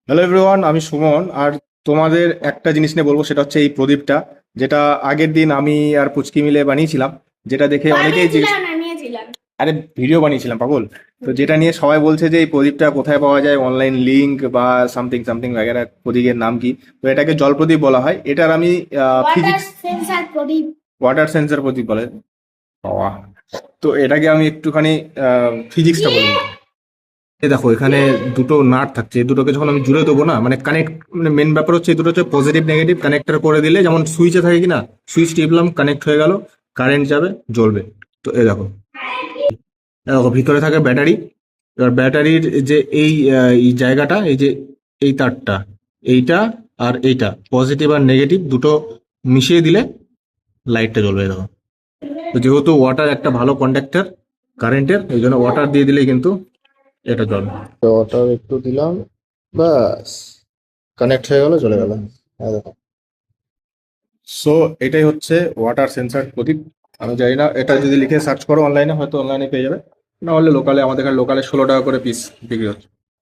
Hello everyone, আমি সুমন। আর তোমাদের একটা জিনিস নিয়ে বলবো, সেটা হচ্ছে এই প্রদীপটা, যেটা আগের দিন আমি আর পুচকি মিলে বানিয়েছিলাম। যেটা দেখে অনেকেই জিজ্ঞেস, বানিয়েছিলাম বানিয়েছিলাম আরে ভিডিও বানিয়েছিলাম পাগল। তো যেটা নিয়ে সবাই বলছে যে এই প্রদীপটা কোথায় পাওয়া যায়, অনলাইন লিংক বা সামথিং সামথিং वगैरह, প্রদীপের নাম কি? তো এটাকে জল প্রদীপ বলা হয়। এটার আমি ওয়াটার ফিজিক্স, সেন্সার প্রদীপ। ওয়াটার সেন্সর প্রদীপ বলে। বাবা! তো এটাকে আমি একটুখানি ফিজিক্সটা বলি। এই দেখো, এখানে দুটো নাট থাকছে। এই দুটোকে যখন আমি জুড়ে দেবো না, মানে কানেক্ট, মানে মেন ব্যাপার হচ্ছে এই দুটো হচ্ছে পজিটিভ নেগেটিভ কানেক্টর করে দিলে, যেমন সুইচে থাকে কি না, সুইচ টিপলাম, কানেক্ট হয়ে গেল, কারেন্ট যাবে, জ্বলবে। তো এই দেখো ভিতরে থাকে ব্যাটারি। এবার ব্যাটারির যে এই জায়গাটা, এই যে এই তারটা, এইটা আর এইটা, পজিটিভ আর নেগেটিভ দুটো মিশিয়ে দিলে লাইটটা জ্বলবে। এই দেখো। তো যেহেতু ওয়াটার একটা ভালো কন্ডাক্টর কারেন্টের, এই জন্য ওয়াটার দিয়ে দিলেই কিন্তু এটা জ্বলবে। তো ওয়াটার একটু দিলাম, ব্যাস, কানেক্ট হয়ে গেল, চলে গেল। হ্যাঁ দেখো। সো এটাই হচ্ছে ওয়াটার সেন্সার প্রদীপ। আমি জানি না, এটা যদি লিখে সার্চ করো অনলাইনে, হয়তো অনলাইনে পেয়ে যাবে। না হলে লোকালে, আমাদের এখানে লোকালে 16 টাকা করে পিস বিক্রি হচ্ছে।